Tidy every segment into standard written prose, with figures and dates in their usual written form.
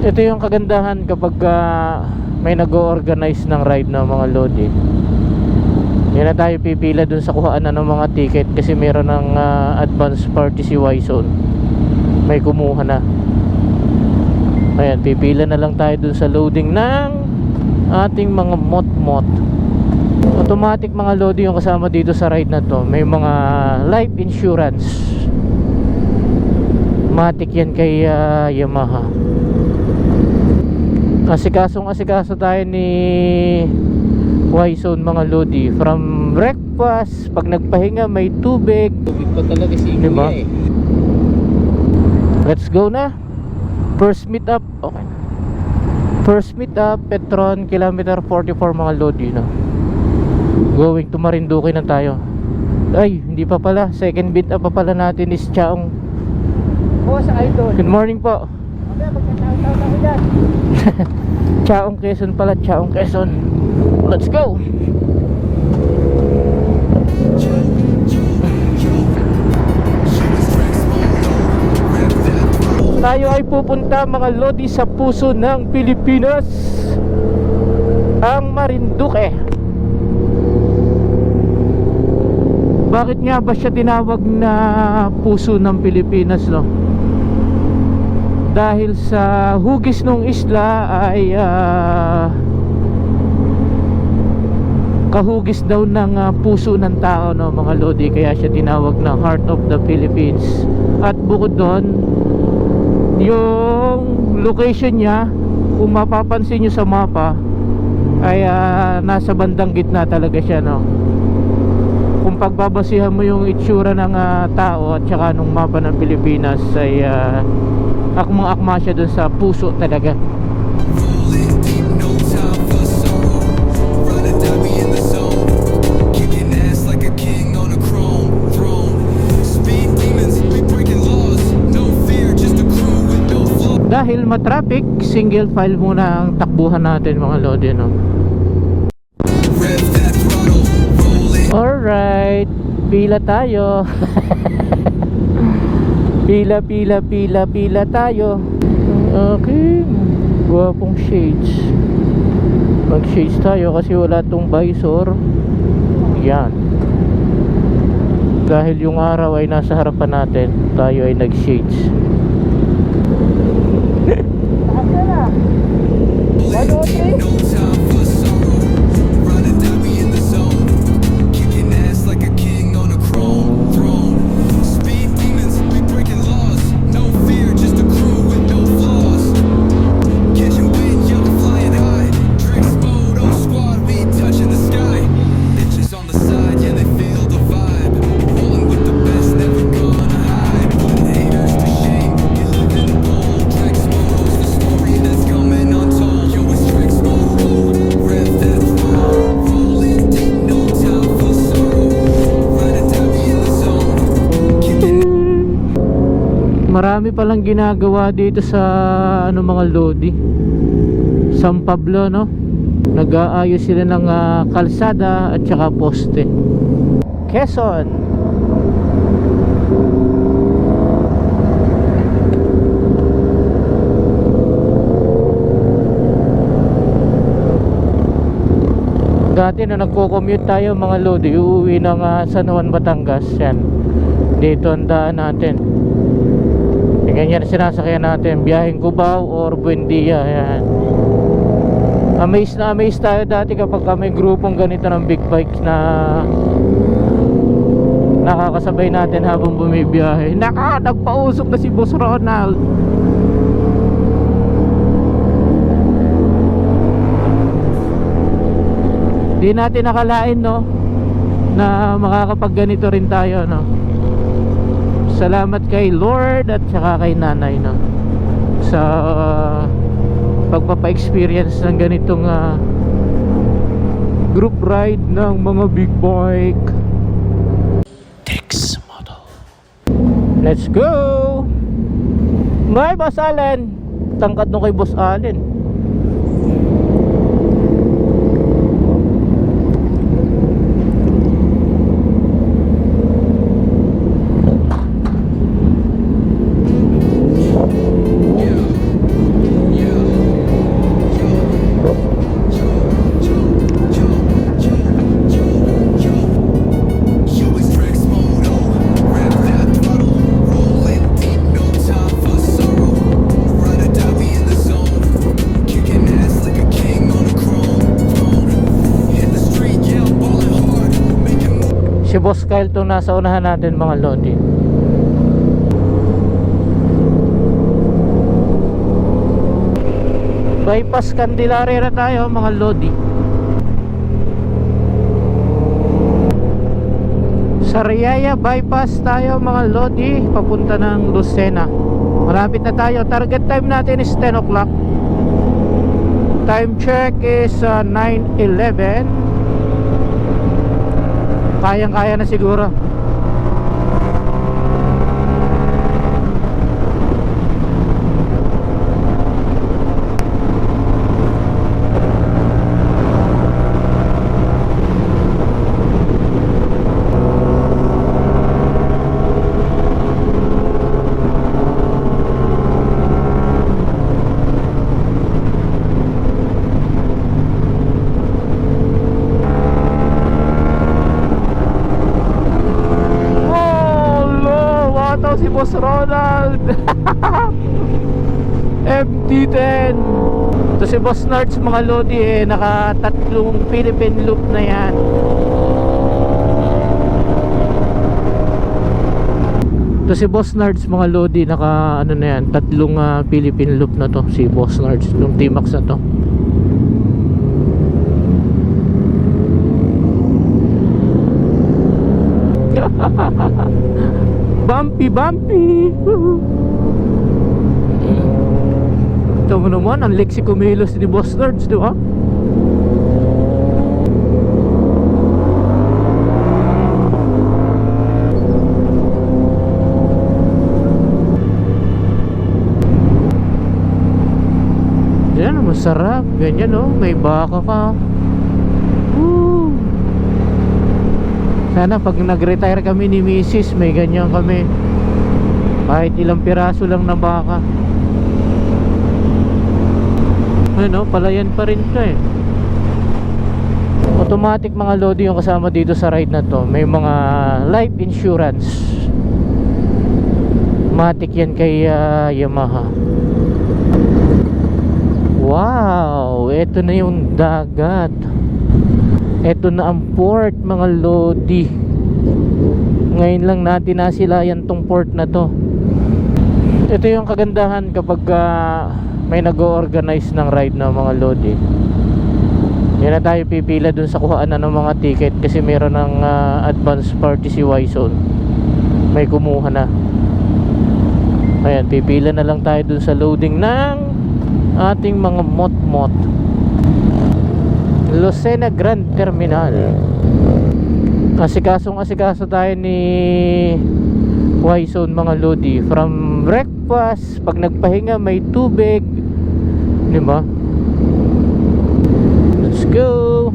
Ito yung kagandahan kapag may nag-o-organize ng ride ng mga lodi. Yan na tayo pipila dun sa kuhaan ng mga ticket kasi meron ng advance party si Y-Zone. May kumuha na. Ayan, pipila na lang tayo dun sa loading ng ating mga mot-mot. Automatic mga lodi yung kasama dito sa ride na to. May mga life insurance. Matic yan kay Yamaha. Asikaso tayo ni Y-Zone mga lodi. From breakfast, pag nagpahinga may tubig. Tubig pa talaga si diba? Kuya eh. Let's go na. First meet up. Okay. First meet up, Petron, kilometer 44 mga lodi na. Going to Marinduque na tayo. Ay, hindi pa pala. Second meet up pa pala natin is Chaong. Boss Idol. Good morning po. Okay, magkasal-sal ako dyan. Chaong Quezon pala, Chaong Quezon. Let's go. Tayo ay pupunta mga lodi sa puso ng Pilipinas, ang Marinduque. Bakit nga ba siya tinawag na puso ng Pilipinas, no? Dahil sa hugis ng isla ay kahugis daw ng puso ng tao, no, mga lodi. Kaya siya tinawag na Heart of the Philippines. At bukod doon, yung location niya, kung mapapansin nyo sa mapa, ay nasa bandang gitna talaga siya, no? Kung pagbabasihan mo yung itsura ng tao at saka nung mapa ng Pilipinas, ay akmang-akma siya dun sa puso talaga. Dahil matraffic, single file muna ang takbuhan natin mga lodi, no? Alright, pila tayo. Pila tayo. Okay, guwapong shades. Mag shades tayo kasi wala tong visor. Yan. Dahil yung araw ay nasa harapan natin, tayo ay nag shades. Marami palang ginagawa dito sa mga lodi. San Pablo, no? Nag-aayos sila ng kalsada at saka poste. Quezon. Dati na nagko-commute tayo mga lodi, uuwi ng San Juan, Batangas. Yan. Dito ang daan natin. Ganyan sinasakyan natin, biyaheng Cubao or Buendia. Ayan. Amaze na amaze tayo dati kapag may grupong ganito ng big bikes na nakakasabay natin habang bumibiyahe. Nagpausok na si Boss Ronald. Di natin nakalain, no, na makakapag ganito rin tayo, no. Salamat kay Lord at saka kay Nanay, no, sa pagpapa-experience ng ganitong group ride ng mga big bike. Tex Moto. Let's go! Bye, Boss Allen. Tangkad no kay Boss Allen. Si Boss Kyle itong nasa unahan natin mga lodi. Bypass Candelaria na tayo mga lodi. Sariaya bypass tayo mga lodi, papunta ng Lucena. Malapit na tayo. Target time natin is 10 o'clock. Time check is 9:11. Kayang-kaya na siguro. Si Boss Ronald MT-10. Ito si Boss Nards mga lodi naka tatlong Philippine loop na yan. Ito si Boss Nards mga lodi, naka ano na yan, tatlong Philippine loop na to si Boss Nards, yung T-Max na to. Bumpy. Ito mo naman, ang Lexi Kumilos ni Boss Nerds, di ba? Yan, masarap. Ganyan, oh. May baka ka. Woo! Sana pag nag-retire kami ni Mrs. may ganyan kami. Kahit ilang piraso lang na baka. Ano, palayan pa rin ito eh. Automatic mga lodi yung kasama dito sa ride na to. May mga life insurance. Matic yan kay Yamaha. Wow, ito na yung dagat. Ito na ang port mga lodi. Ngayon lang natin nasilayan tong port na to. Ito yung kagandahan kapag may nag-o-organize ng ride na mga lodi. Yan na tayo pipila dun sa kuhaan ng mga ticket. Kasi meron ng advance party si Y-Zone. May kumuha na. Ayan, pipila na lang tayo dun sa loading ng ating mga mot-mot. Lucena Grand Terminal. Asikaso tayo ni Y-Zone mga lodi. From breakfast, pag nagpahinga may tubig, di ba? Let's go.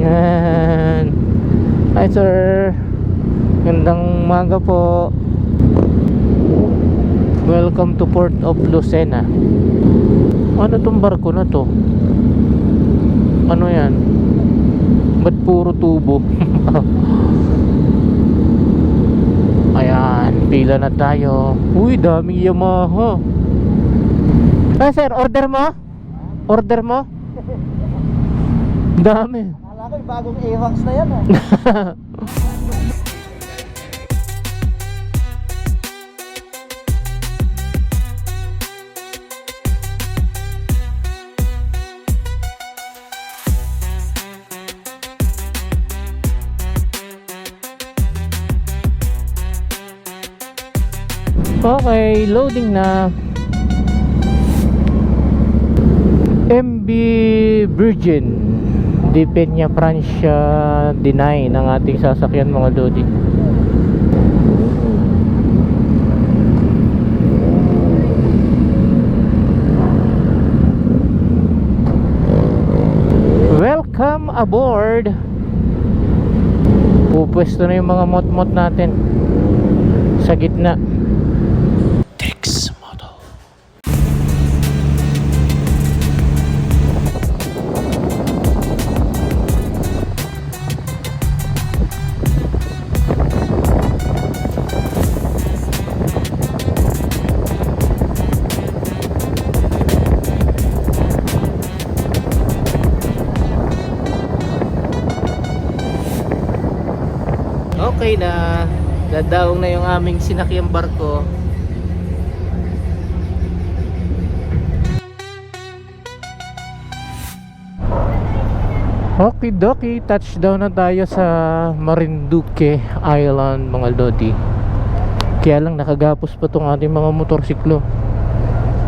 Yan. Hi sir, gandang umaga po. Welcome to Port of Lucena. Ano tong barko na to? Ano yan? Ba't puro tubo? Ayan, pila na tayo. Uy, daming Yamaha. Sir, order mo? Order mo? Dami. Akala ko yung bagong AVAX na yan Okay, loading na. MB Virgin de Peña Francia D9 ang ating sasakyan mga lodi. Welcome aboard. Pupwesto na yung mga mot-mot natin sa gitna. okay na. Dadaong na yung aming sinakyang barko. Okidoki, touchdown na tayo sa Marinduque Island mga lodi. Kaya lang nakagapos pa tong ating mga motorsiklo.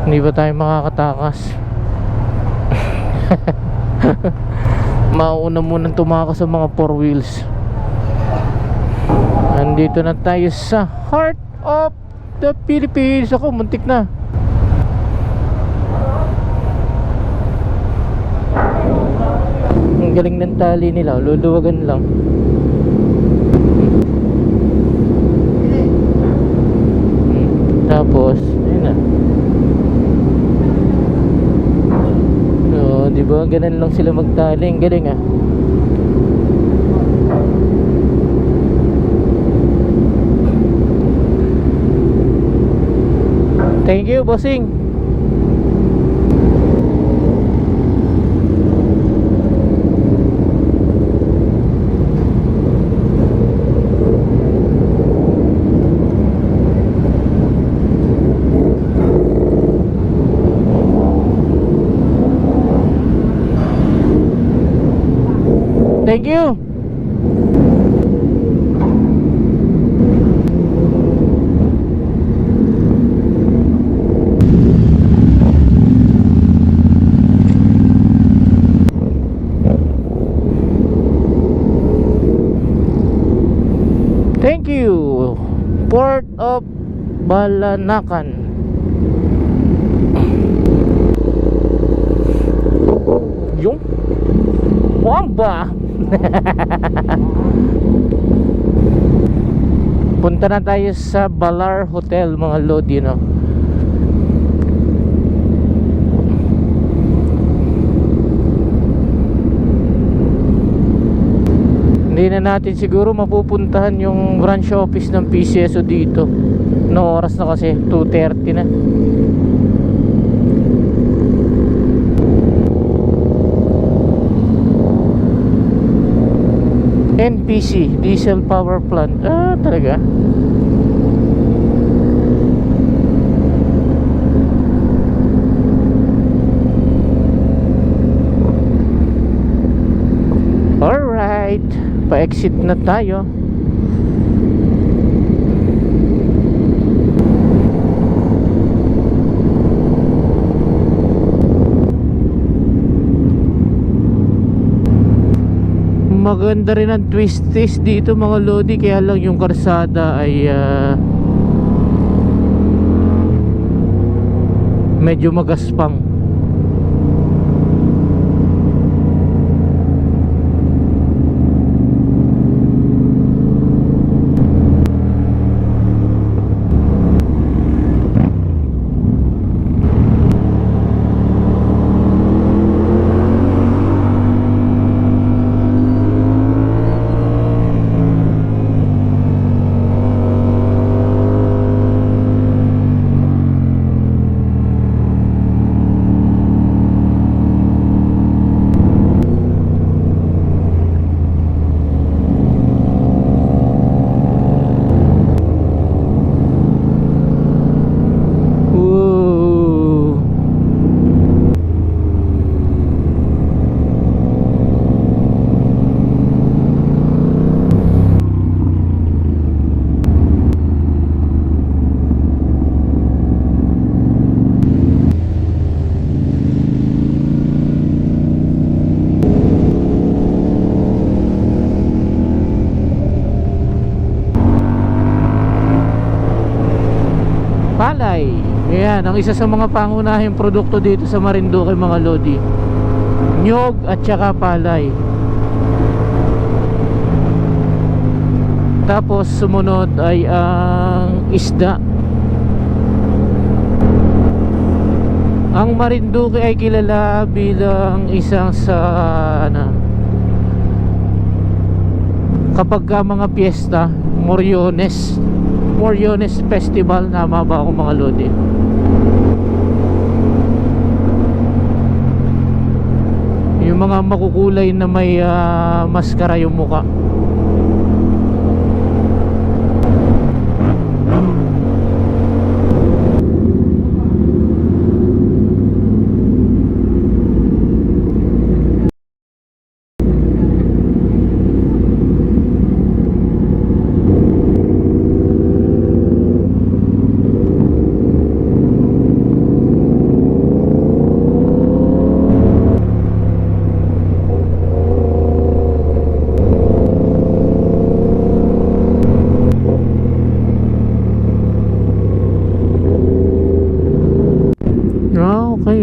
Hindi ba tayo makakatakas? Mauna munang tumakas sa mga 4 wheels. Nandito na tayo sa heart of the Philippines. Ako, muntik na. Ang galing ng tali nila, luluwagan lang. Tapos, ayun na. So, di ba? Ganun lang sila magtali. Ang galing ah. Thank you, bossing. Thank you. Thank you. Port of Balanacan. Yung Wamba. Punta na tayo sa Balar Hotel mga lodi, no? Hindi na natin siguro mapupuntahan yung branch office ng PCSO dito. No oras na kasi 2:30 na. NPC, diesel power plant. Ah, talaga? Alright, pa-exit na tayo. Maganda rin ang twist dito mga lodi, kaya lang yung karsada ay medyo magaspang. Palay. Ayan, ang isa sa mga pangunahing produkto dito sa Marinduque mga lodi. Nyog at saka palay. Tapos sumunod ay ang isda. Ang Marinduque ay kilala bilang isang sa kapag ka mga piyesta, Moriones Festival, tama ba ako mga lodi? Yung mga makukulay na may maskara yung muka.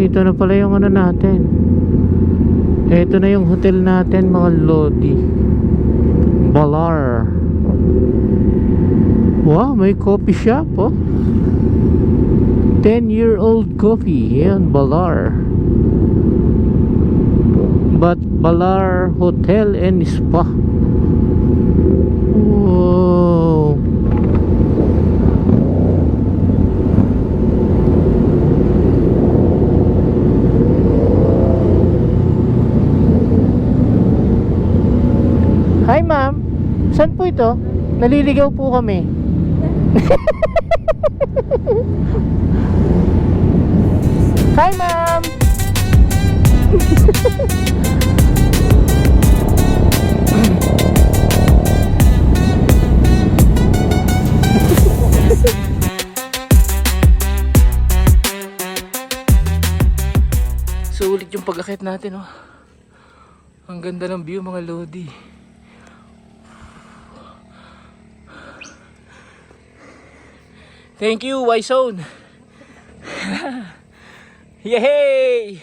ito na pala yung ano natin. Ito na yung hotel natin mga lodi. Balar. Wow, may coffee shop oh. 10-year-old coffee. Yan, Balar. But Balar Hotel and Spa. Wow. Hi ma'am, saan po ito? Naliligaw po kami. Hi ma'am. Sulit yung pag-akit natin oh. Ang ganda ng view mga lodi. Thank you, Y-Zone. Yay!